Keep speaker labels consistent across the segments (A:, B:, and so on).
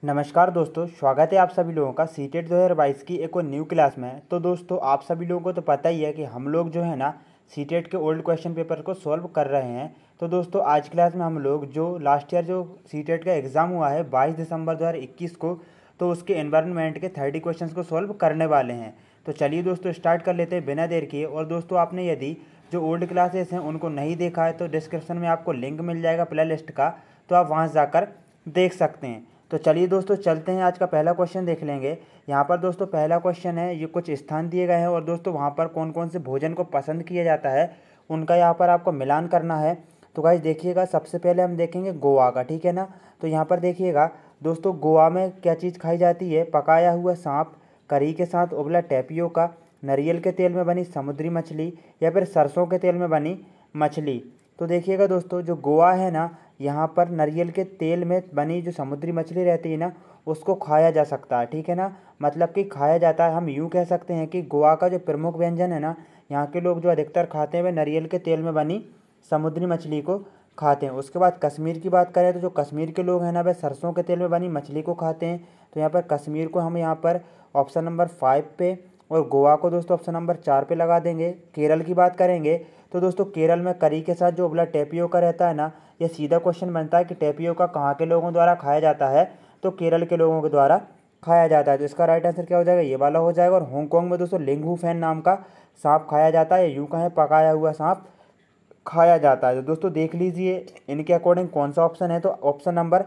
A: नमस्कार दोस्तों, स्वागत है आप सभी लोगों का सीटेट 2022 की एक और न्यू क्लास में। तो दोस्तों, आप सभी लोगों को तो पता ही है कि हम लोग जो है ना सीटेट के ओल्ड क्वेश्चन पेपर को सॉल्व कर रहे हैं। तो दोस्तों, आज क्लास में हम लोग जो लास्ट ईयर जो सीटेट का एग्ज़ाम हुआ है 22 दिसंबर 2021 को, तो उसके एनवायरनमेंट के 30 क्वेश्चन को सॉल्व करने वाले हैं। तो चलिए दोस्तों, स्टार्ट कर लेते हैं बिना देर किए। और दोस्तों, आपने यदि जो ओल्ड क्लासेस हैं उनको नहीं देखा है तो डिस्क्रिप्शन में आपको लिंक मिल जाएगा प्ले लिस्ट का, तो आप वहाँ से जाकर देख सकते हैं। तो चलिए दोस्तों, चलते हैं, आज का पहला क्वेश्चन देख लेंगे। यहाँ पर दोस्तों पहला क्वेश्चन है, ये कुछ स्थान दिए गए हैं और दोस्तों वहाँ पर कौन कौन से भोजन को पसंद किया जाता है उनका यहाँ पर आपको मिलान करना है। तो गाइस देखिएगा, सबसे पहले हम देखेंगे गोवा का, ठीक है ना। तो यहाँ पर देखिएगा दोस्तों, गोवा में क्या चीज़ खाई जाती है? पकाया हुआ सांप, करी के साथ उबला टेपियोका, नारियल के तेल में बनी समुद्री मछली, या फिर सरसों के तेल में बनी मछली। तो देखिएगा दोस्तों, जो गोवा है ना, यहाँ पर नारियल के तेल में बनी जो समुद्री मछली रहती है ना, उसको खाया जा सकता है, ठीक है ना। मतलब कि खाया जाता है, हम यूँ कह सकते हैं कि गोवा का जो प्रमुख व्यंजन है ना, यहाँ के लोग जो अधिकतर खाते हैं वे नारियल के तेल में बनी समुद्री मछली को खाते हैं। उसके बाद कश्मीर की बात करें तो जो कश्मीर के लोग हैं ना, वे सरसों के तेल में बनी मछली को खाते हैं। तो यहाँ पर कश्मीर को हम यहाँ पर ऑप्शन नंबर 5 पे और गोवा को दोस्तों ऑप्शन नंबर 4 पे लगा देंगे। केरल की बात करेंगे तो दोस्तों केरल में करी के साथ जो उबला टेपियोका रहता है ना, ये सीधा क्वेश्चन बनता है कि टेपियोका कहाँ के लोगों द्वारा खाया जाता है? तो केरल के लोगों के द्वारा खाया जाता है। तो इसका राइट आंसर क्या हो जाएगा? ये वाला हो जाएगा। और हांगकांग में दोस्तों लिंगू फैन नाम का सांप खाया जाता है, यूँ कहें पकाया हुआ सांप खाया जाता है। तो दोस्तों देख लीजिए इनके अकॉर्डिंग कौन सा ऑप्शन है, तो ऑप्शन नंबर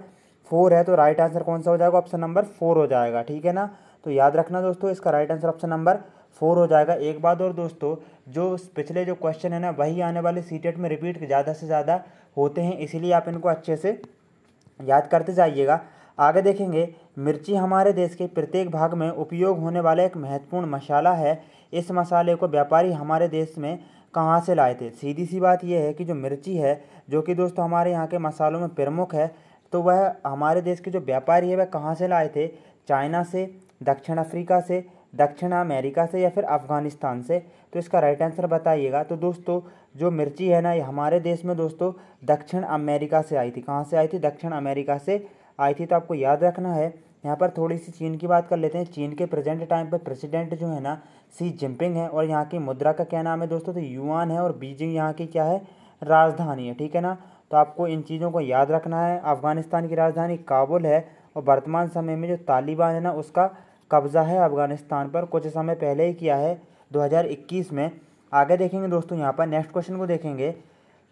A: 4 है। तो राइट आंसर कौन सा हो जाएगा? ऑप्शन नंबर 4 हो जाएगा, ठीक है ना। तो याद रखना दोस्तों, इसका राइट आंसर ऑप्शन नंबर 4 हो जाएगा। एक बात और दोस्तों, जो पिछले जो क्वेश्चन है ना, वही आने वाले सीटेट में रिपीट ज़्यादा से ज़्यादा होते हैं, इसीलिए आप इनको अच्छे से याद करते जाइएगा। आगे देखेंगे, मिर्ची हमारे देश के प्रत्येक भाग में उपयोग होने वाला एक महत्वपूर्ण मसाला है। इस मसाले को व्यापारी हमारे देश में कहाँ से लाए थे? सीधी सी बात यह है कि जो मिर्ची है, जो कि दोस्तों हमारे यहाँ के मसालों में प्रमुख है, तो वह हमारे देश के जो व्यापारी है वह कहाँ से लाए थे? चाइना से, दक्षिण अफ्रीका से, दक्षिण अमेरिका से, या फिर अफ़गानिस्तान से। तो इसका राइट आंसर बताइएगा। तो दोस्तों जो मिर्ची है ना, ये हमारे देश में दोस्तों दक्षिण अमेरिका से आई थी। कहाँ से आई थी? दक्षिण अमेरिका से आई थी। तो आपको याद रखना है। यहाँ पर थोड़ी सी चीन की बात कर लेते हैं। चीन के प्रेजेंट टाइम पर प्रेसिडेंट जो है ना, शी जिनपिंग है। और यहाँ की मुद्रा का क्या नाम है दोस्तों? तो युआन है। और बीजिंग यहाँ की क्या है? राजधानी है, ठीक है ना। तो आपको इन चीज़ों को याद रखना है। अफ़गानिस्तान की राजधानी काबुल है। और वर्तमान समय में जो तालिबान है ना, उसका कब्ज़ा है अफ़गानिस्तान पर, कुछ समय पहले ही किया है 2021 में। आगे देखेंगे दोस्तों, यहाँ पर नेक्स्ट क्वेश्चन को देखेंगे।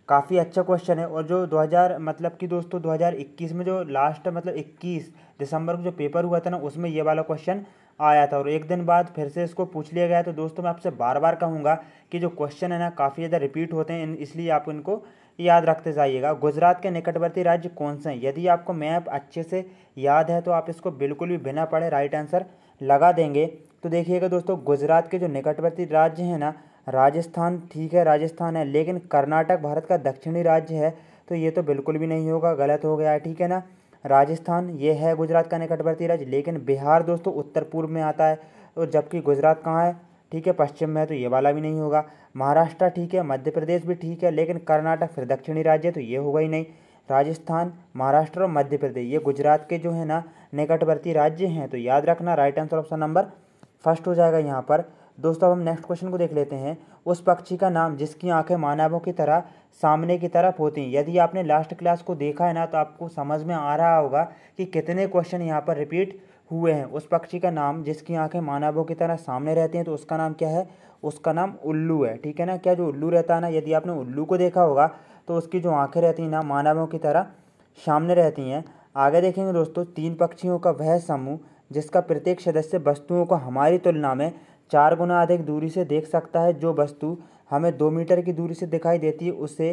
A: काफ़ी अच्छा क्वेश्चन है। और जो 2000 मतलब कि दोस्तों 2021 में जो लास्ट मतलब 21 दिसंबर को जो पेपर हुआ था ना, उसमें ये वाला क्वेश्चन आया था और एक दिन बाद फिर से इसको पूछ लिया गया। तो दोस्तों मैं आपसे बार बार कहूँगा कि जो क्वेश्चन है ना, काफ़ी ज़्यादा रिपीट होते हैं, इसलिए आप इनको याद रखते जाइएगा। गुजरात के निकटवर्ती राज्य कौन से हैं? यदि आपको मैप अच्छे से याद है तो आप इसको बिल्कुल भी बिना पढ़े राइट आंसर लगा देंगे। तो देखिएगा दोस्तों, गुजरात के जो निकटवर्ती राज्य हैं ना, राजस्थान, ठीक है राजस्थान है, लेकिन कर्नाटक भारत का दक्षिणी राज्य है, तो ये तो बिल्कुल भी नहीं होगा, गलत हो गया है, ठीक है ना। राजस्थान ये है गुजरात का निकटवर्ती राज्य, लेकिन बिहार दोस्तों उत्तर पूर्व में आता है, और जबकि गुजरात कहाँ है? ठीक है, पश्चिम में है, तो ये वाला भी नहीं होगा। महाराष्ट्र ठीक है, मध्य प्रदेश भी ठीक है, लेकिन कर्नाटक फिर दक्षिणी राज्य है, तो ये होगा ही नहीं। राजस्थान, महाराष्ट्र और मध्य प्रदेश ये गुजरात के जो है ना निकटवर्ती राज्य हैं। तो याद रखना, right answer option number first हो जाएगा यहाँ पर। दोस्तों हम नेक्स्ट क्वेश्चन को देख लेते हैं। उस पक्षी का नाम जिसकी आंखें मानवों की तरह सामने की तरफ होती हैं। यदि आपने लास्ट क्लास को देखा है ना, तो आपको समझ में आ रहा होगा कि कितने क्वेश्चन यहाँ पर रिपीट हुए हैं। उस पक्षी का नाम जिसकी आंखें मानवों की तरह सामने रहती हैं, तो उसका नाम क्या है? उसका नाम उल्लू है, ठीक है ना। क्या जो उल्लू रहता है ना, यदि आपने उल्लू को देखा होगा तो उसकी जो आंखें रहती हैं ना, मानवों की तरह सामने रहती हैं। आगे देखेंगे दोस्तों, 3 पक्षियों का वह समूह जिसका प्रत्येक सदस्य वस्तुओं को हमारी तुलना में 4 गुना अधिक दूरी से देख सकता है। जो वस्तु हमें 2 मीटर की दूरी से दिखाई देती है उसे,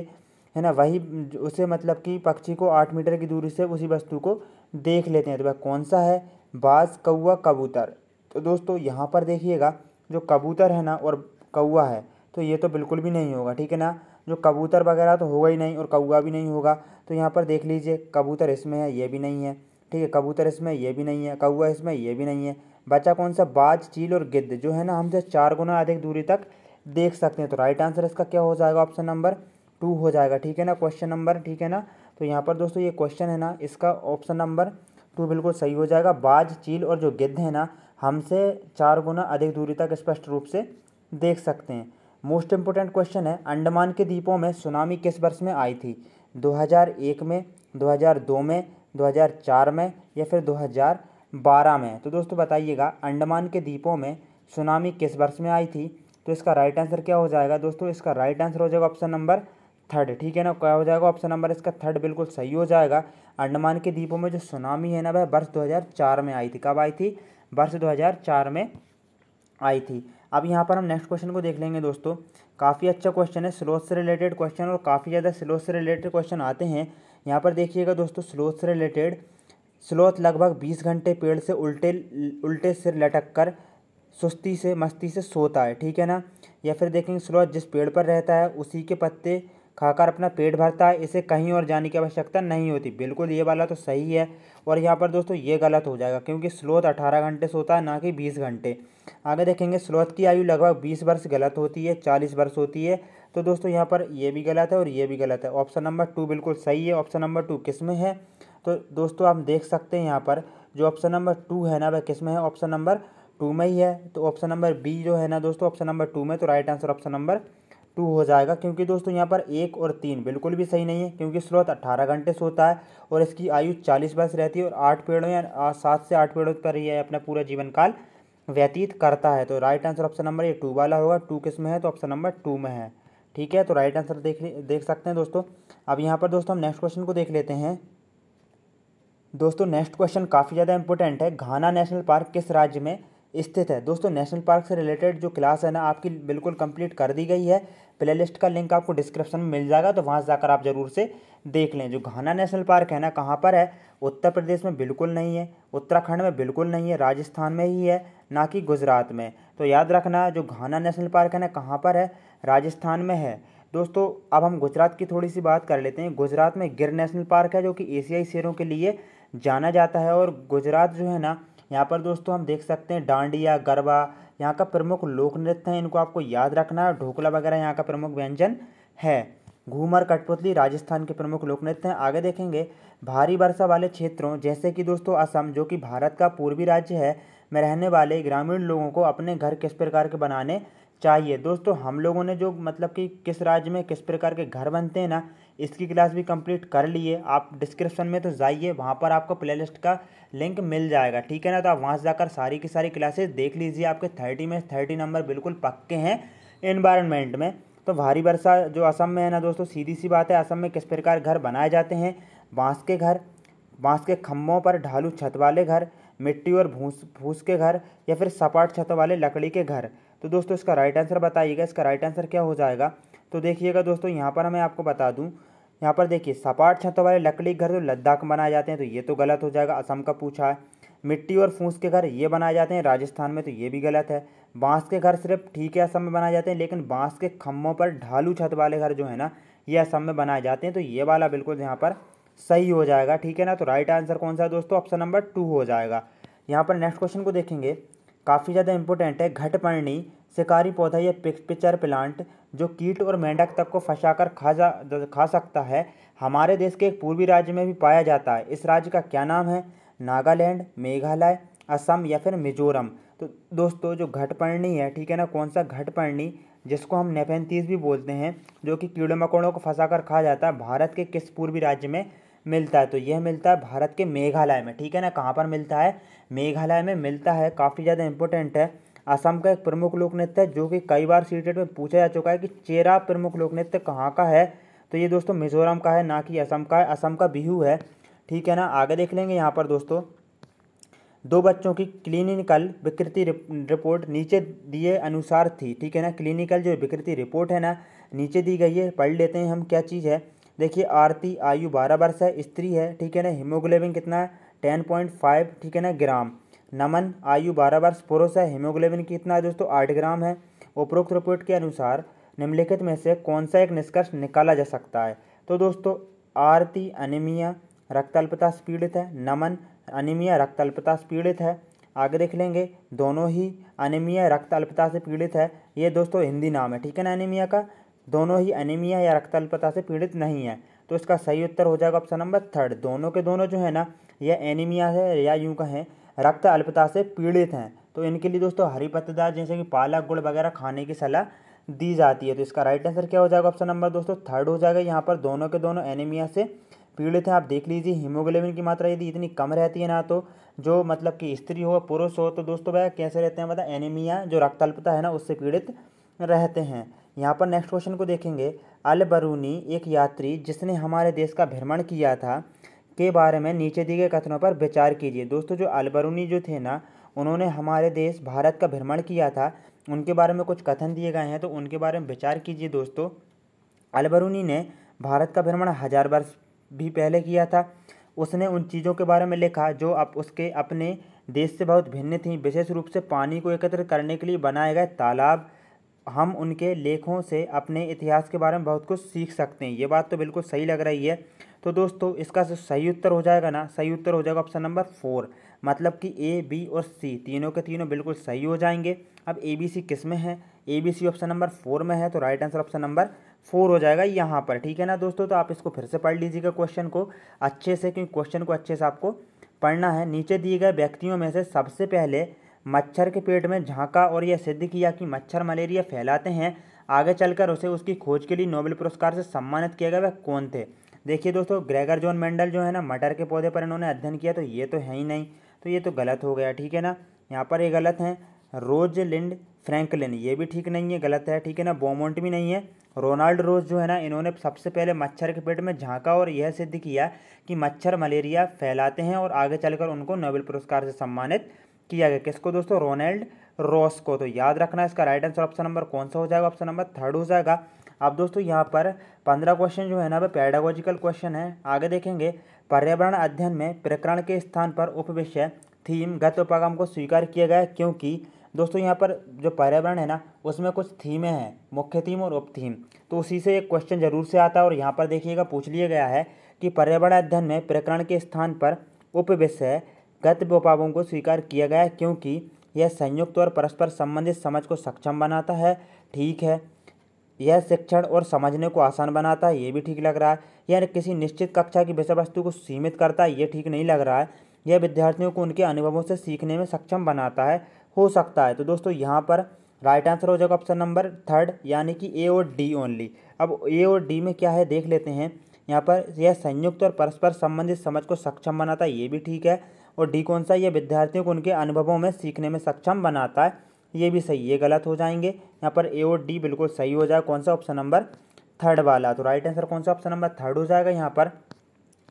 A: है ना, वही उसे मतलब कि पक्षी को 8 मीटर की दूरी से उसी वस्तु को देख लेते हैं। तो वह कौन सा है? बाज, कौवा, कबूतर। तो दोस्तों यहाँ पर देखिएगा, जो कबूतर है ना और कौवा है, तो ये तो बिल्कुल भी नहीं होगा, ठीक है ना। जो कबूतर वगैरह तो होगा ही नहीं और कौवा भी नहीं होगा। तो यहाँ पर देख लीजिए, कबूतर इसमें है, ये भी नहीं है, ठीक है, कबूतर इसमें, ये भी नहीं है, कौवा इसमें, ये भी नहीं है। बचा कौन सा? बाज, चील और गिद्ध, जो है ना हमसे 4 गुना अधिक दूरी तक देख सकते हैं। तो राइट आंसर इसका क्या हो जाएगा? ऑप्शन नंबर 2 हो जाएगा, ठीक है ना, क्वेश्चन नंबर, ठीक है ना। तो यहाँ पर दोस्तों ये क्वेश्चन है ना, इसका ऑप्शन नंबर टू बिल्कुल सही हो जाएगा। बाज, चील और जो गिद्ध है ना, हमसे 4 गुना अधिक दूरी तक स्पष्ट रूप से देख सकते हैं। मोस्ट इम्पोर्टेंट क्वेश्चन है, अंडमान के द्वीपों में सुनामी किस वर्ष में आई थी? 2001 में, 2002 में, 2004 में या फिर 2012 में? तो दोस्तों बताइएगा, अंडमान के द्वीपों में सुनामी किस वर्ष में आई थी? तो इसका राइट आंसर क्या हो जाएगा दोस्तों? इसका राइट आंसर हो जाएगा ऑप्शन नंबर थर्ड। ठीक है ना, क्या हो जाएगा? ऑप्शन नंबर इसका थर्ड बिल्कुल सही हो जाएगा। अंडमान के द्वीपों में जो सुनामी है ना, वह वर्ष 2004 में आई थी। कब आई थी? वर्ष 2004 में आई थी। अब यहाँ पर हम नेक्स्ट क्वेश्चन को देख लेंगे दोस्तों। काफ़ी अच्छा क्वेश्चन है, स्लोथ से रिलेटेड क्वेश्चन, और काफ़ी ज़्यादा स्लोथ से रिलेटेड क्वेश्चन आते हैं। यहाँ पर देखिएगा दोस्तों, स्लोथ से रिलेटेड, स्लोथ लगभग 20 घंटे पेड़ से उल्टे सिर लटक कर सुस्ती से मस्ती से सोता है। ठीक है ना। या फिर देखेंगे, स्लोथ जिस पेड़ पर रहता है उसी के पत्ते खाकर अपना पेट भरता है, इसे कहीं और जाने की आवश्यकता नहीं होती। बिल्कुल ये वाला तो सही है। और यहाँ पर दोस्तों ये गलत हो जाएगा, क्योंकि स्लोथ 18 घंटे सोता है, ना कि 20 घंटे। आगे देखेंगे, स्लोथ की आयु लगभग 20 वर्ष गलत होती है, 40 वर्ष होती है। तो दोस्तों यहाँ पर ये भी गलत है और ये भी गलत है। ऑप्शन नंबर 2 बिल्कुल सही है। ऑप्शन नंबर 2 किस में है? तो दोस्तों आप देख सकते हैं यहाँ पर जो ऑप्शन नंबर 2 है ना, वह किस में है? ऑप्शन नंबर 2 में ही है। तो ऑप्शन नंबर बी जो है ना दोस्तों, ऑप्शन नंबर 2 में, तो राइट आंसर ऑप्शन नंबर 2 हो जाएगा। क्योंकि दोस्तों यहाँ पर 1 और 3 बिल्कुल भी सही नहीं है, क्योंकि स्लोथ 18 घंटे सोता है और इसकी आयु 40 वर्ष रहती है, और 8 पेड़ों या 7 से 8 पेड़ों पर यह अपना पूरा जीवन काल व्यतीत करता है। तो राइट आंसर ऑप्शन नंबर ये 2 वाला होगा। 2 किस में है? तो ऑप्शन नंबर 2 में है। ठीक है, तो राइट आंसर देख सकते हैं दोस्तों। अब यहाँ पर दोस्तों हम नेक्स्ट क्वेश्चन को देख लेते हैं। दोस्तों नेक्स्ट क्वेश्चन काफ़ी ज़्यादा इंपॉर्टेंट है। घाना नेशनल पार्क किस राज्य में स्थित है? दोस्तों नेशनल पार्क से रिलेटेड जो क्लास है ना, आपकी बिल्कुल कंप्लीट कर दी गई है। प्लेलिस्ट का लिंक आपको डिस्क्रिप्शन में मिल जाएगा, तो वहाँ से जाकर आप जरूर से देख लें। जो घाना नेशनल पार्क है ना, कहाँ पर है? उत्तर प्रदेश में बिल्कुल नहीं है, उत्तराखंड में बिल्कुल नहीं है, राजस्थान में ही है, ना कि गुजरात में। तो याद रखना, जो घाना नेशनल पार्क है ना, कहाँ पर है? राजस्थान में है। दोस्तों अब हम गुजरात की थोड़ी सी बात कर लेते हैं। गुजरात में गिर नेशनल पार्क है, जो कि एशियाई शेरों के लिए जाना जाता है। और गुजरात जो है ना, यहाँ पर दोस्तों हम देख सकते हैं डांडिया, गरबा यहाँ का प्रमुख लोक नृत्य है, इनको आपको याद रखना है। ढोकला वगैरह यहाँ का प्रमुख व्यंजन है। घूमर, कठपुतली राजस्थान के प्रमुख लोक नृत्य हैं। आगे देखेंगे, भारी वर्षा वाले क्षेत्रों जैसे कि दोस्तों असम, जो कि भारत का पूर्वी राज्य है, में रहने वाले ग्रामीण लोगों को अपने घर किस प्रकार के बनाने चाहिए? दोस्तों हम लोगों ने जो मतलब कि किस राज्य में किस प्रकार के घर बनते हैं ना, इसकी क्लास भी कंप्लीट कर लिए। आप डिस्क्रिप्शन में तो जाइए, वहाँ पर आपको प्लेलिस्ट का लिंक मिल जाएगा। ठीक है ना, तो आप वहाँ से जाकर सारी की सारी क्लासेस देख लीजिए। आपके 30 में 30 नंबर बिल्कुल पक्के हैं एनवायरनमेंट में। तो भारी वर्षा जो असम में है ना दोस्तों, सीधी सी बात है, असम में किस प्रकार घर बनाए जाते हैं? बांस के घर, बांस के खम्भों पर ढालू छत वाले घर, मिट्टी और फूस के घर, या फिर सपाट छत वाले लकड़ी के घर? तो दोस्तों इसका राइट आंसर बताइएगा। इसका राइट आंसर क्या हो जाएगा? तो देखिएगा दोस्तों, यहाँ पर मैं आपको बता दूँ, यहाँ पर देखिए, सपाट छतों वाले लकड़ी के घर तो लद्दाख में बनाए जाते हैं, तो ये तो गलत हो जाएगा, असम का पूछा है। मिट्टी और फूस के घर ये बनाए जाते हैं राजस्थान में, तो ये भी गलत है। बांस के घर सिर्फ ठीक है असम में बनाए जाते हैं, लेकिन बांस के खम्भों पर ढालू छत वाले घर जो है ना, ये असम में बनाए जाते हैं, तो ये वाला बिल्कुल यहाँ पर सही हो जाएगा। ठीक है ना, तो राइट आंसर कौन सा है दोस्तों? ऑप्शन नंबर 2 हो जाएगा। यहाँ पर नेक्स्ट क्वेश्चन को देखेंगे, काफ़ी ज़्यादा इंपॉर्टेंट है। घटपर्णी शिकारी पौधा या पिचर प्लांट जो कीट और मेंढक तक को फंसाकर खा सकता है, हमारे देश के एक पूर्वी राज्य में भी पाया जाता है। इस राज्य का क्या नाम है? नागालैंड, मेघालय, असम या फिर मिजोरम? तो दोस्तों जो घटपर्णी है, ठीक है ना, कौन सा घटपर्णी, जिसको हम नेफेंथीज भी बोलते हैं, जो कि कीड़े मकोड़ों को फंसाकर खा जाता है, भारत के किस पूर्वी राज्य में मिलता है? तो यह मिलता है भारत के मेघालय में। ठीक है ना, कहाँ पर मिलता है? मेघालय में मिलता है। काफ़ी ज़्यादा इंपॉर्टेंट है। असम का एक प्रमुख लोक नृत्य है, जो कि कई बार सीटेट में पूछा जा चुका है कि चेरा प्रमुख लोक नृत्य कहाँ का है? तो ये दोस्तों मिजोरम का है, ना कि असम का है। असम का बिहू है। ठीक है ना, आगे देख लेंगे। यहाँ पर दोस्तों 2 बच्चों की क्लिनिकल विकृति रिपोर्ट नीचे दिए अनुसार थी। ठीक है ना, क्लिनिकल जो विकृति रिपोर्ट है ना, नीचे दी गई है, पढ़ लेते हैं हम क्या चीज़ है। देखिए, आरती आयु 12 वर्ष है, स्त्री है। ठीक है ना, हीमोग्लोबिन कितना है? 10.5 ठीक है ना ग्राम। नमन आयु 12 वर्ष, पुरुष है, हीमोग्लोबिन कितना है दोस्तों? 8 ग्राम है। उपरोक्त रिपोर्ट के अनुसार निम्नलिखित में से कौन सा एक निष्कर्ष निकाला जा सकता है? तो दोस्तों आरती अनीमिया रक्त अल्पता से पीड़ित है, नमन अनीमिया रक्त अल्पता से पीड़ित है। आगे देख लेंगे, दोनों ही अनीमिया रक्त अल्पता से पीड़ित है। ये दोस्तों हिंदी नाम है, ठीक है ना, अनीमिया का। दोनों ही अनीमिया या रक्त अल्पता से पीड़ित नहीं है। तो इसका सही उत्तर हो जाएगा ऑप्शन नंबर 3। दोनों के दोनों जो है ना, या एनीमिया है या यूँ कहें रक्त अल्पता से पीड़ित हैं, तो इनके लिए दोस्तों हरी पत्तेदार जैसे कि पालक, गुड़ वगैरह खाने की सलाह दी जाती है। तो इसका राइट आंसर क्या हो जाएगा? ऑप्शन नंबर दोस्तों थर्ड हो जाएगा। यहाँ पर दोनों के दोनों एनीमिया से पीड़ित हैं। आप देख लीजिए हीमोग्लोबिन की मात्रा यदि इतनी कम रहती है ना, तो जो मतलब कि स्त्री हो पुरुष हो, तो दोस्तों वह कैसे रहते हैं, मतलब एनीमिया जो रक्त अल्पता है ना उससे पीड़ित रहते हैं। यहाँ पर नेक्स्ट क्वेश्चन को देखेंगे। अल बरूनी एक यात्री जिसने हमारे देश का भ्रमण किया था के बारे में नीचे दिए गए कथनों पर विचार कीजिए। दोस्तों जो अल बरूनी जो थे ना, उन्होंने हमारे देश भारत का भ्रमण किया था, उनके बारे में कुछ कथन दिए गए हैं, तो उनके बारे में विचार कीजिए। दोस्तों अल बरूनी ने भारत का भ्रमण 1000 वर्ष भी पहले किया था। उसने उन चीज़ों के बारे में लिखा जो अब उसके अपने देश से बहुत भिन्न थीं, विशेष रूप से पानी को एकत्रित करने के लिए बनाए गए तालाब। हम उनके लेखों से अपने इतिहास के बारे में बहुत कुछ सीख सकते हैं। ये बात तो बिल्कुल सही लग रही है। तो दोस्तों इसका जो सही उत्तर हो जाएगा ना, सही उत्तर हो जाएगा ऑप्शन नंबर 4, मतलब कि ए, बी और सी तीनों के तीनों बिल्कुल सही हो जाएंगे। अब ए बी सी किस में है? A B C option number 4 में है, तो राइट आंसर ऑप्शन नंबर 4 हो जाएगा यहाँ पर। ठीक है ना दोस्तों, तो आप इसको फिर से पढ़ लीजिएगा क्वेश्चन को अच्छे से, क्योंकि क्वेश्चन को अच्छे से आपको पढ़ना है। नीचे दिए गए व्यक्तियों में से सबसे पहले मच्छर के पेट में झांका और यह सिद्ध किया कि मच्छर मलेरिया फैलाते हैं, आगे चलकर उसे उसकी खोज के लिए नोबेल पुरस्कार से सम्मानित किया गया, वह कौन थे? देखिए दोस्तों ग्रेगर जॉन मेंडल जो है ना, मटर के पौधे पर इन्होंने अध्ययन किया, तो ये तो है ही नहीं, तो ये तो गलत हो गया। ठीक है ना, यहाँ पर ये गलत है। रोजलिंड फ्रैंकलिन, ये भी ठीक नहीं है, गलत है। ठीक है ना, बोमोंट भी नहीं है। रोनाल्ड रोज जो है ना, इन्होंने सबसे पहले मच्छर के पेट में झांका और यह सिद्ध किया कि मच्छर मलेरिया फैलाते हैं, और आगे चलकर उनको नोबेल पुरस्कार से सम्मानित किया गया। किसको दोस्तों? रोनाल्ड रॉस को। तो याद रखना इसका राइट आंसर ऑप्शन नंबर कौन सा हो जाएगा? ऑप्शन नंबर 3 हो जाएगा। अब दोस्तों यहाँ पर 15 क्वेश्चन जो है ना, वह पेडागोजिकल क्वेश्चन है। आगे देखेंगे। पर्यावरण अध्ययन में प्रकरण के स्थान पर उपविषय थीम गत उपागम को स्वीकार किया गया, क्योंकि दोस्तों यहाँ पर जो पर्यावरण है ना, उसमें कुछ थीमें हैं, मुख्य थीम और उप थीम, तो उसी से एक क्वेश्चन जरूर से आता है। और यहाँ पर देखिएगा पूछ लिया गया है कि पर्यावरण अध्ययन में प्रकरण के स्थान पर उपविषय गत उपागम को स्वीकार किया गया, क्योंकि यह संयुक्त और परस्पर संबंधित समझ को सक्षम बनाता है। ठीक है। यह शिक्षण और समझने को आसान बनाता है, ये भी ठीक लग रहा है। यह किसी निश्चित कक्षा की विषय वस्तु को सीमित करता है, ये ठीक नहीं लग रहा है। यह विद्यार्थियों को उनके अनुभवों से सीखने में सक्षम बनाता है, हो सकता है। तो दोस्तों यहाँ पर राइट आंसर हो जाएगा ऑप्शन नंबर 3, यानी कि ए और डी ओनली। अब ए और डी में क्या है देख लेते हैं। यहाँ पर यह संयुक्त और परस्पर संबंधित समझ को सक्षम बनाता है, ये भी ठीक है। और डी कौन सा? यह विद्यार्थियों को उनके अनुभवों में सीखने में सक्षम बनाता है, ये भी सही, ये गलत हो जाएंगे। यहाँ पर ए और डी बिल्कुल सही हो जाएगा। कौन सा? ऑप्शन नंबर 3 वाला। तो राइट आंसर कौन सा? ऑप्शन नंबर 3 हो जाएगा यहाँ पर।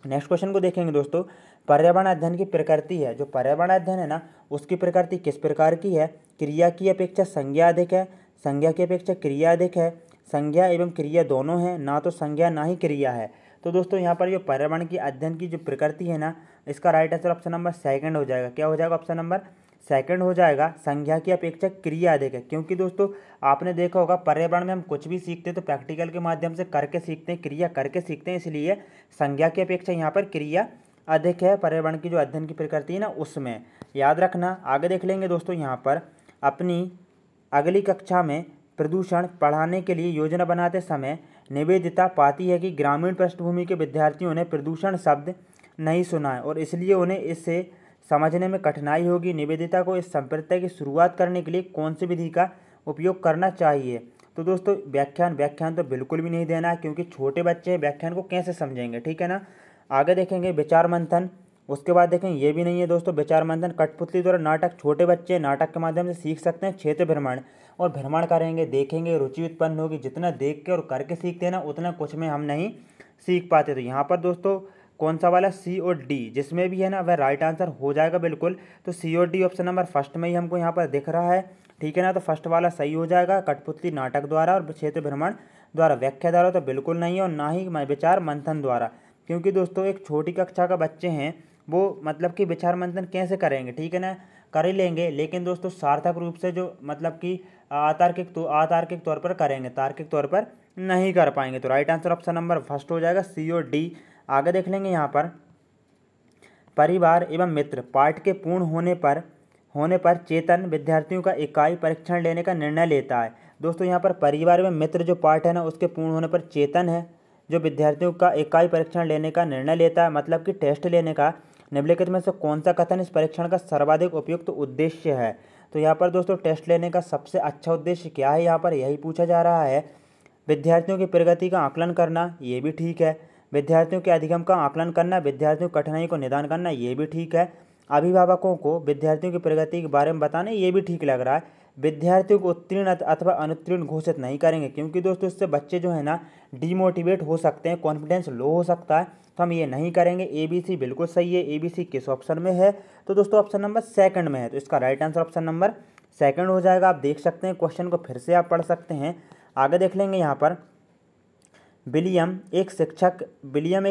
A: नेक्स्ट क्वेश्चन को देखेंगे दोस्तों। पर्यावरण अध्ययन की प्रकृति है, जो पर्यावरण अध्ययन है ना, उसकी प्रकृति किस प्रकार की है? क्रिया की अपेक्षा संज्ञा अधिक है, संज्ञा की अपेक्षा क्रिया अधिक है, संज्ञा एवं क्रिया दोनों है, ना तो संज्ञा ना ही क्रिया है। तो दोस्तों यहाँ पर जो पर्यावरण की अध्ययन की जो प्रकृति है ना, इसका राइट आंसर ऑप्शन नंबर 2 हो जाएगा। क्या हो जाएगा? ऑप्शन नंबर 2 हो जाएगा। संज्ञा की अपेक्षा क्रिया अधिक है, क्योंकि दोस्तों आपने देखा होगा पर्यावरण में हम कुछ भी सीखते हैं तो प्रैक्टिकल के माध्यम से करके सीखते हैं, क्रिया करके सीखते हैं, इसलिए संज्ञा की अपेक्षा यहाँ पर क्रिया अधिक है पर्यावरण की जो अध्ययन की प्रकृति है ना उसमें। याद रखना। आगे देख लेंगे दोस्तों। यहाँ पर अपनी अगली कक्षा में प्रदूषण पढ़ाने के लिए योजना बनाते समय निवेदिता पाती है कि ग्रामीण पृष्ठभूमि के विद्यार्थियों ने प्रदूषण शब्द नहीं सुना है और इसलिए उन्हें इससे समझने में कठिनाई होगी। निवेदिता को इस संप्रदाय की शुरुआत करने के लिए कौन सी विधि का उपयोग करना चाहिए? तो दोस्तों व्याख्यान तो बिल्कुल भी नहीं देना है, क्योंकि छोटे बच्चे व्याख्यान को कैसे समझेंगे। ठीक है ना। आगे देखेंगे विचार मंथन। उसके बाद देखेंगे ये भी नहीं है दोस्तों। विचार मंथन कठपुतली द्वारा नाटक, छोटे बच्चे नाटक के माध्यम से सीख सकते हैं। क्षेत्र भ्रमण, और भ्रमण करेंगे, देखेंगे, रुचि उत्पन्न होगी। जितना देख के और करके सीखते हैं ना, उतना कुछ में हम नहीं सीख पाते। तो यहाँ पर दोस्तों कौन सा वाला? सी और डी, जिसमें भी है ना वह राइट आंसर हो जाएगा बिल्कुल। तो सी और डी ऑप्शन नंबर फर्स्ट में ही हमको यहाँ पर दिख रहा है। ठीक है ना, तो फर्स्ट वाला सही हो जाएगा। कठपुतली नाटक द्वारा और क्षेत्र भ्रमण द्वारा, व्याख्या द्वारा तो बिल्कुल नहीं है, और ना ही विचार मंथन द्वारा, क्योंकि दोस्तों एक छोटी कक्षा का बच्चे हैं, वो मतलब कि विचार मंथन कैसे करेंगे? ठीक है ना, कर ही लेंगे, लेकिन दोस्तों सार्थक रूप से जो मतलब कि अतार्किक तौर पर करेंगे, तार्किक तौर पर नहीं कर पाएंगे। तो right answer option number first हो जाएगा, सी और डी। आगे देख लेंगे यहाँ पर परिवार एवं मित्र पाठ के पूर्ण होने पर चेतन विद्यार्थियों का इकाई परीक्षण लेने का निर्णय लेता है। दोस्तों यहाँ पर परिवार एवं मित्र जो पाठ है ना, उसके पूर्ण होने पर चेतन है जो विद्यार्थियों का इकाई परीक्षण लेने का निर्णय लेता है, मतलब कि टेस्ट लेने का निम्नलिखित में से कौन सा कथन इस परीक्षण का सर्वाधिक उपयुक्त उद्देश्य है। तो यहाँ पर दोस्तों टेस्ट लेने का सबसे अच्छा उद्देश्य क्या है, यहाँ पर यही पूछा जा रहा है। विद्यार्थियों की प्रगति का आकलन करना, ये भी ठीक है। विद्यार्थियों के अधिगम का आकलन करना, विद्यार्थियों की कठिनाई को निदान करना, ये भी ठीक है। अभिभावकों को विद्यार्थियों की प्रगति के बारे में बताना, ये भी ठीक लग रहा है। विद्यार्थियों को उत्तीर्ण अथवा अनुत्तीर्ण घोषित नहीं करेंगे, क्योंकि दोस्तों इससे बच्चे जो है ना डीमोटिवेट हो सकते हैं, कॉन्फिडेंस लो हो सकता है, तो हम ये नहीं करेंगे। ABC बिल्कुल सही है। ABC किस ऑप्शन में है, तो दोस्तों ऑप्शन नंबर सेकंड में है। तो इसका right answer option number second हो जाएगा। आप देख सकते हैं, क्वेश्चन को फिर से आप पढ़ सकते हैं। आगे देख लेंगे यहाँ पर। विलियम एक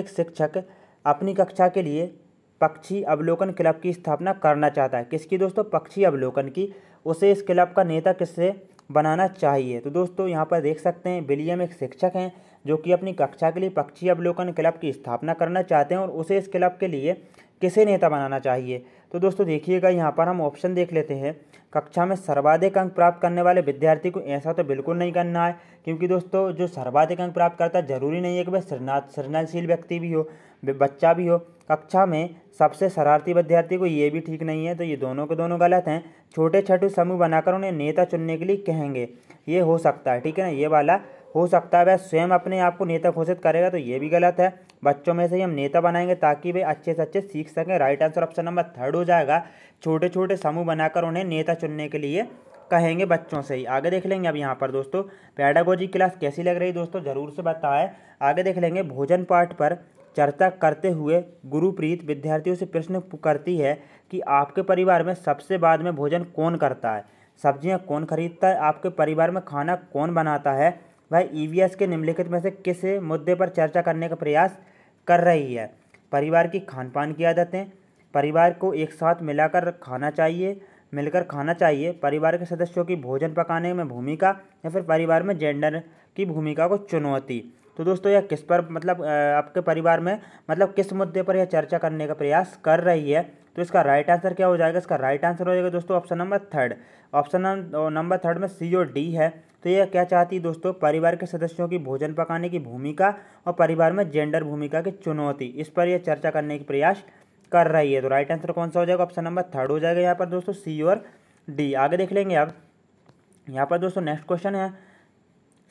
A: शिक्षक अपनी कक्षा के लिए पक्षी अवलोकन क्लब की स्थापना करना चाहता है। किसकी दोस्तों, पक्षी अवलोकन की। उसे इस क्लब का नेता किससे बनाना चाहिए। तो दोस्तों यहाँ पर देख सकते हैं, विलियम एक शिक्षक हैं जो कि अपनी कक्षा के लिए पक्षी अवलोकन क्लब की स्थापना करना चाहते हैं, और उसे इस क्लब के लिए किसे नेता बनाना चाहिए। तो दोस्तों देखिएगा, यहाँ पर हम ऑप्शन देख लेते हैं। कक्षा में सर्वाधिक अंक प्राप्त करने वाले विद्यार्थी को ऐसा तो बिल्कुल नहीं करना है, क्योंकि दोस्तों जो सर्वाधिक अंक प्राप्त करता है जरूरी नहीं है कि वह सृजनशील व्यक्ति भी हो, बच्चा भी हो। कक्षा में सबसे शरारती विद्यार्थी को, ये भी ठीक नहीं है। तो ये दोनों के दोनों गलत हैं। छोटे छोटे समूह बनाकर उन्हें नेता चुनने के लिए कहेंगे, ये हो सकता है, ठीक है ना, ये वाला हो सकता है। वह स्वयं अपने आप को नेता घोषित करेगा, तो ये भी गलत है। बच्चों में से ही हम नेता बनाएंगे ताकि वे अच्छे से अच्छे सीख सकें। Right answer option number third हो जाएगा। छोटे छोटे समूह बनाकर उन्हें नेता चुनने के लिए कहेंगे बच्चों से ही। आगे देख लेंगे अब यहाँ पर दोस्तों, पेडागोजी क्लास कैसी लग रही दोस्तों, जरूर से बताएं। आगे देख लेंगे, भोजन पाठ पर चर्चा करते हुए गुरुप्रीत विद्यार्थियों से प्रश्न करती है कि आपके परिवार में सबसे बाद में भोजन कौन करता है, सब्जियां कौन खरीदता है, आपके परिवार में खाना कौन बनाता है। वह EVS के निम्नलिखित में से किस मुद्दे पर चर्चा करने का प्रयास कर रही है। परिवार की खान पान की आदतें, परिवार को एक साथ मिलकर खाना चाहिए, परिवार के सदस्यों की भोजन पकाने में भूमिका, या फिर परिवार में जेंडर की भूमिका को चुनौती। तो दोस्तों यह किस पर आपके परिवार में किस मुद्दे पर यह चर्चा करने का प्रयास कर रही है। तो इसका राइट आंसर क्या हो जाएगा, इसका राइट आंसर हो जाएगा दोस्तों option number third. Option number third में C और D है। तो यह क्या चाहती है दोस्तों, परिवार के सदस्यों की भोजन पकाने की भूमिका और परिवार में जेंडर भूमिका की चुनौती, इस पर यह चर्चा करने की प्रयास कर रही है। तो राइट आंसर कौन सा हो जाएगा, ऑप्शन नंबर थर्ड हो जाएगा यहाँ पर दोस्तों, C और D। आगे देख लेंगे अब यहाँ पर दोस्तों नेक्स्ट क्वेश्चन है।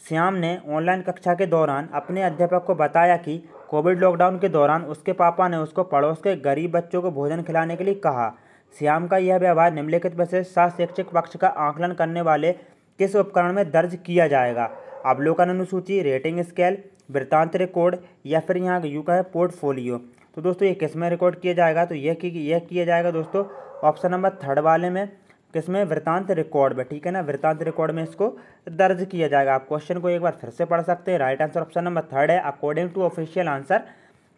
A: श्याम ने ऑनलाइन कक्षा के दौरान अपने अध्यापक को बताया कि कोविड लॉकडाउन के दौरान उसके पापा ने उसको पड़ोस के गरीब बच्चों को भोजन खिलाने के लिए कहा। श्याम का यह व्यवहार निम्नलिखित में से शैक्षिक पक्ष का आकलन करने वाले किस उपकरण में दर्ज किया जाएगा। अवलोकन अनुसूची, रेटिंग स्केल, वृत्तांत रिकॉर्ड, या फिर यहाँ यूँ का है पोर्टफोलियो। तो दोस्तों ये किस में रिकॉर्ड किया जाएगा, तो यह किया जाएगा दोस्तों ऑप्शन नंबर थर्ड वाले में, किसमें, वृत्तांत रिकॉर्ड में, ठीक है ना, वृत्तांत रिकॉर्ड में इसको दर्ज किया जाएगा। आप क्वेश्चन को एक बार फिर से पढ़ सकते हैं। Right answer option number third है, अकॉर्डिंग टू ऑफिशियल आंसर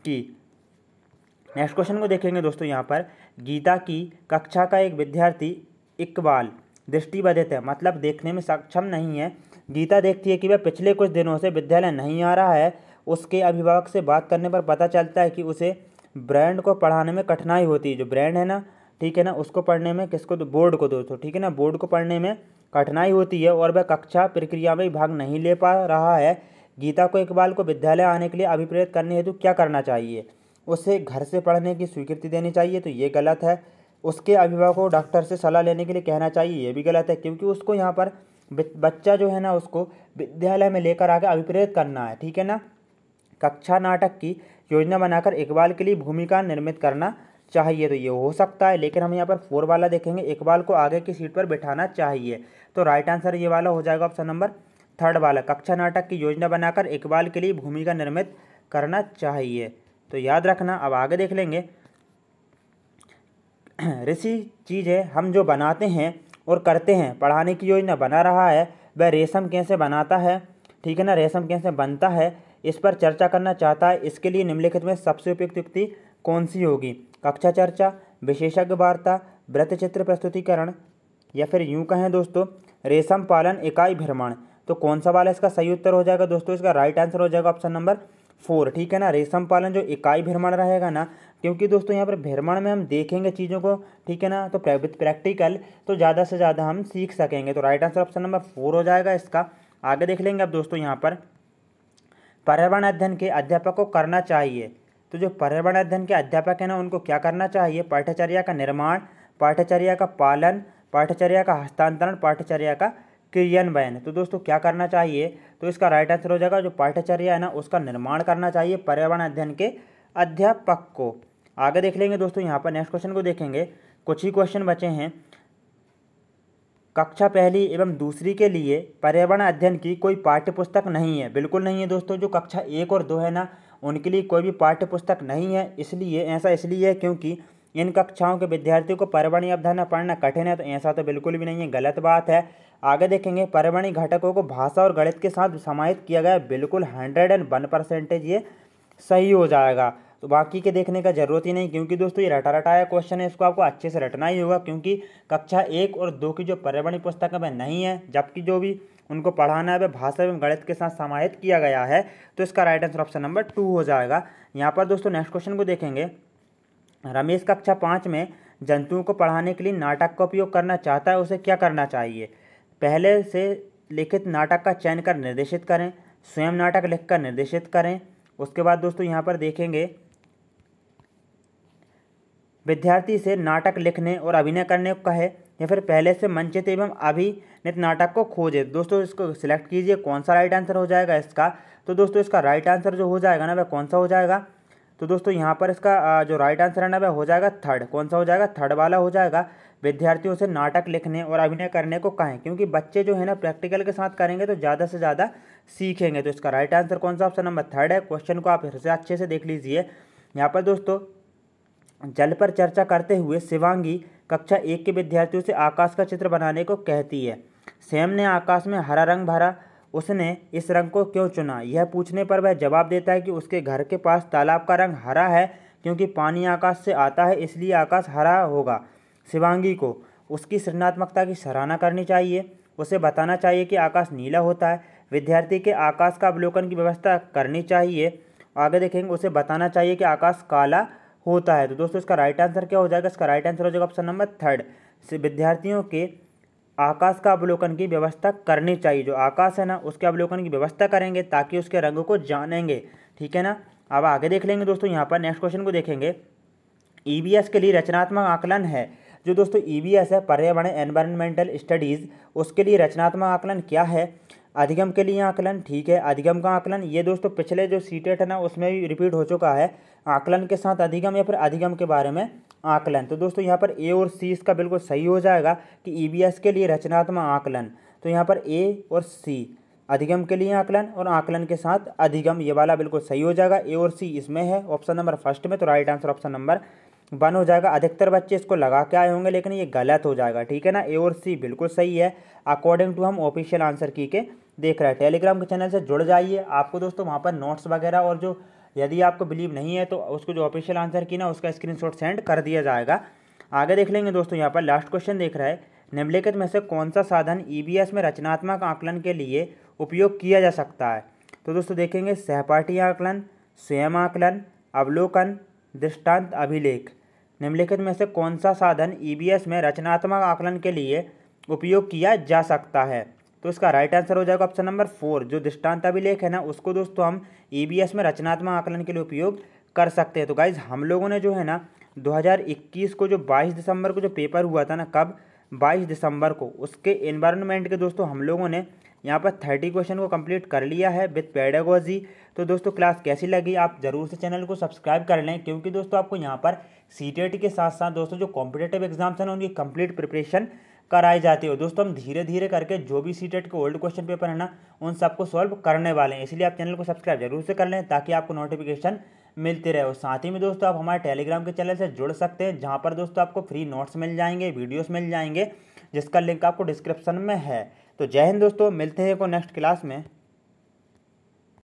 A: की। नेक्स्ट क्वेश्चन को देखेंगे दोस्तों यहाँ पर। गीता की कक्षा का एक विद्यार्थी इकबाल दृष्टिबाधित है, मतलब देखने में सक्षम नहीं है। गीता देखती है कि वह पिछले कुछ दिनों से विद्यालय नहीं आ रहा है। उसके अभिभावक से बात करने पर पता चलता है कि उसे ब्रांड को पढ़ाने में कठिनाई होती है। जो ब्रांड है ना, ठीक है ना, उसको पढ़ने में, किसको, तो बोर्ड को दोस्तों, ठीक है ना, बोर्ड को पढ़ने में कठिनाई होती है और वह कक्षा प्रक्रिया में भाग नहीं ले पा रहा है। गीता को इकबाल को विद्यालय आने के लिए अभिप्रेरित करने हेतु क्या करना चाहिए। उसे घर से पढ़ने की स्वीकृति देनी चाहिए, तो ये गलत है। उसके अभिभावकों को डॉक्टर से सलाह लेने के लिए कहना चाहिए, ये भी गलत है, क्योंकि उसको यहाँ पर बच्चा जो है ना उसको विद्यालय में लेकर आकर अभिप्रेरित करना है, ठीक है ना। कक्षा नाटक की योजना बनाकर इकबाल के लिए भूमिका निर्मित करना चाहिए, तो ये हो सकता है। लेकिन हम यहाँ पर 4 वाला देखेंगे, इकबाल को आगे की सीट पर बिठाना चाहिए। तो राइट आंसर ये वाला हो जाएगा ऑप्शन नंबर थर्ड वाला, कक्षा नाटक की योजना बनाकर इकबाल के लिए भूमिका निर्मित करना चाहिए। तो याद रखना। अब आगे देख लेंगे। ऋषि चीज़ें हम जो बनाते हैं और करते हैं, पढ़ाने की योजना बना रहा है, वह रेशम कैसे बनाता है, ठीक है ना, रेशम कैसे बनता है, इस पर चर्चा करना चाहता है। इसके लिए निम्नलिखित में सबसे उपयुक्त युक्ति कौन सी होगी। कक्षा चर्चा, विशेषज्ञ वार्ता, वृत्त चित्र प्रस्तुतिकरण, या फिर यूं कहें दोस्तों रेशम पालन इकाई भ्रमण। तो कौन सा वाला इसका सही उत्तर हो जाएगा दोस्तों, इसका राइट आंसर हो जाएगा ऑप्शन नंबर 4, ठीक है ना, रेशम पालन जो इकाई भ्रमण रहेगा ना, क्योंकि दोस्तों यहाँ पर भ्रमण में हम देखेंगे चीज़ों को, ठीक है ना, तो प्रैक्टिकल तो ज़्यादा से ज़्यादा हम सीख सकेंगे। तो राइट आंसर ऑप्शन नंबर 4 हो जाएगा इसका। आगे देख लेंगे अब दोस्तों यहाँ पर पर्यावरण अध्ययन के अध्यापक को करना चाहिए। तो जो पर्यावरण अध्ययन के अध्यापक हैं ना उनको क्या करना चाहिए, पाठ्यचर्या का निर्माण, पाठ्यचर्या का पालन, पाठ्यचर्या का हस्तांतरण, पाठ्यचर्या का क्रियान्वयन। तो दोस्तों क्या करना चाहिए, तो इसका राइट आंसर हो जाएगा जो पाठ्यचर्या है ना उसका निर्माण करना चाहिए पर्यावरण अध्ययन के अध्यापक को। आगे देख लेंगे दोस्तों, यहाँ पर नेक्स्ट क्वेश्चन को देखेंगे, कुछ ही क्वेश्चन बचे हैं। कक्षा पहली एवं दूसरी के लिए पर्यावरण अध्ययन की कोई पाठ्य पुस्तक नहीं है। बिल्कुल नहीं है दोस्तों, जो कक्षा 1 और 2 है ना उनके लिए कोई भी पाठ्य पुस्तक नहीं है। इसलिए है क्योंकि इन कक्षाओं के विद्यार्थियों को पर्यावरणीय अवधारणा पढ़ना कठिन है, तो ऐसा तो बिल्कुल भी नहीं है, गलत बात है। आगे देखेंगे, पर्यावरणीय घटकों को भाषा और गणित के साथ समाहित किया गया, बिल्कुल 101% ये सही हो जाएगा। तो बाकी के देखने का जरूरत ही नहीं, क्योंकि दोस्तों ये रटा रटाया क्वेश्चन है, इसको आपको अच्छे से रटना ही होगा, क्योंकि कक्षा 1 और 2 की जो पर्यावरणीय पुस्तक है वह नहीं है, जबकि जो भी उनको पढ़ाना है वह भाषा एवं गणित के साथ समाहित किया गया है। तो इसका राइट आंसर ऑप्शन नंबर 2 हो जाएगा। यहाँ पर दोस्तों नेक्स्ट क्वेश्चन को देखेंगे, रमेश कक्षा 5 में जंतुओं को पढ़ाने के लिए नाटक का उपयोग करना चाहता है, उसे क्या करना चाहिए। पहले से लिखित नाटक का चयन कर निर्देशित करें, स्वयं नाटक लिखकर निर्देशित करें। उसके बाद दोस्तों यहाँ पर देखेंगे, विद्यार्थी से नाटक लिखने और अभिनय करने को कहे, या फिर पहले से मंचित एवं अभिनीत नाटक को खोजे। दोस्तों इसको सिलेक्ट कीजिए, कौन सा राइट आंसर हो जाएगा इसका। तो दोस्तों इसका राइट आंसर जो हो जाएगा ना वह कौन सा हो जाएगा, तो दोस्तों यहाँ पर इसका जो राइट आंसर है ना वह हो जाएगा थर्ड। कौन सा हो जाएगा, थर्ड वाला हो जाएगा। विद्यार्थियों से नाटक लिखने और अभिनय करने को कहें, क्योंकि बच्चे जो है ना प्रैक्टिकल के साथ करेंगे तो ज़्यादा से ज़्यादा सीखेंगे। तो इसका राइट आंसर कौन सा, ऑप्शन नंबर थर्ड है। क्वेश्चन को आप फिर से अच्छे से देख लीजिए। यहाँ पर दोस्तों जल पर चर्चा करते हुए शिवांगी कक्षा 1 के विद्यार्थियों से आकाश का चित्र बनाने को कहती है। सैम ने आकाश में हरा रंग भरा, उसने इस रंग को क्यों चुना। यह पूछने पर वह जवाब देता है कि उसके घर के पास तालाब का रंग हरा है, क्योंकि पानी आकाश से आता है, इसलिए आकाश हरा होगा। शिवांगी को उसकी सृजनात्मकता की सराहना करनी चाहिए, उसे बताना चाहिए कि आकाश नीला होता है। विद्यार्थी के आकाश का अवलोकन की व्यवस्था करनी चाहिए। आगे देखेंगे, उसे बताना चाहिए कि आकाश काला होता है। तो दोस्तों इसका राइट आंसर क्या हो जाएगा, इसका राइट आंसर हो जाएगा ऑप्शन नंबर थर्ड। विद्यार्थियों के आकाश का अवलोकन की व्यवस्था करनी चाहिए। जो आकाश है ना उसके अवलोकन की व्यवस्था करेंगे ताकि उसके रंग को जानेंगे, ठीक है ना। अब आगे देख लेंगे दोस्तों, यहाँ पर नेक्स्ट क्वेश्चन को देखेंगे। ईवीएस के लिए रचनात्मक आकलन है। जो दोस्तों ईवीएस है, पर्यावरण एनवायरमेंटल स्टडीज़, उसके लिए रचनात्मक आकलन क्या है। अधिगम के लिए आकलन, ठीक है, अधिगम का आकलन ये दोस्तों पिछले जो सीटेट है ना उसमें भी रिपीट हो चुका है। आकलन के साथ अधिगम या फिर अधिगम के बारे में आकलन। तो दोस्तों यहाँ पर ए और सी इसका बिल्कुल सही हो जाएगा कि ईवीएस के लिए रचनात्मक आकलन। तो यहाँ पर ए और सी, अधिगम के लिए आकलन और आकलन के साथ अधिगम, ये वाला बिल्कुल सही हो जाएगा। ए और सी इसमें है ऑप्शन नंबर फर्स्ट में, तो राइट आंसर ऑप्शन नंबर 1 हो जाएगा। अधिकतर बच्चे इसको लगा के आए होंगे लेकिन ये गलत हो जाएगा, ठीक है ना। ए और सी बिल्कुल सही है अकॉर्डिंग टू हम ऑफिशियल आंसर की के देख रहे हैं। टेलीग्राम के चैनल से जुड़ जाइए, आपको दोस्तों वहाँ पर नोट्स वगैरह और जो यदि आपको बिलीव नहीं है तो उसको जो ऑफिशियल आंसर की ना उसका स्क्रीनशॉट सेंड कर दिया जाएगा। आगे देख लेंगे दोस्तों, यहाँ पर लास्ट क्वेश्चन देख रहा है, निम्नलिखित में से कौन सा साधन ईवीएस में रचनात्मक आकलन के लिए उपयोग किया जा सकता है। तो दोस्तों देखेंगे, सहपाठी आकलन, स्वयं आकलन, अवलोकन, दृष्टांत अभिलेख। निम्नलिखित में से कौन सा साधन ईवीएस में रचनात्मक आकलन के लिए उपयोग किया जा सकता है। तो इसका राइट आंसर हो जाएगा ऑप्शन नंबर 4। जो दृष्टांत अभिलेख है ना उसको दोस्तों हम ईवीएस में रचनात्मक आकलन के लिए उपयोग कर सकते हैं। तो गाइज हम लोगों ने जो है ना 2021 को जो 22 दिसंबर को जो पेपर हुआ था ना, कब 22 दिसंबर को, उसके एनवायरनमेंट के दोस्तों हम लोगों ने यहाँ पर 30 क्वेश्चन को कंप्लीट कर लिया है विद पेडागोजी। तो दोस्तों क्लास कैसी लगी आप जरूर से चैनल को सब्सक्राइब कर लें, क्योंकि दोस्तों आपको यहाँ पर सीटेट के साथ साथ दोस्तों जो कॉम्पिटेटिव एग्जाम्स हैं ना उनकी कंप्लीट प्रिपरेशन कराई जाती है। दोस्तों हम धीरे धीरे करके जो भी सीटेट के ओल्ड क्वेश्चन पेपर है ना उन सबको सॉल्व करने वाले हैं, इसलिए आप चैनल को सब्सक्राइब जरूर से कर लें ताकि आपको नोटिफिकेशन मिलते रहे। और साथ ही में दोस्तों आप हमारे टेलीग्राम के चैनल से जुड़ सकते हैं, जहाँ पर दोस्तों आपको फ्री नोट्स मिल जाएंगे, वीडियोस मिल जाएंगे, जिसका लिंक आपको डिस्क्रिप्शन में है। तो जय हिंद दोस्तों, मिलते हैं को नेक्स्ट क्लास में।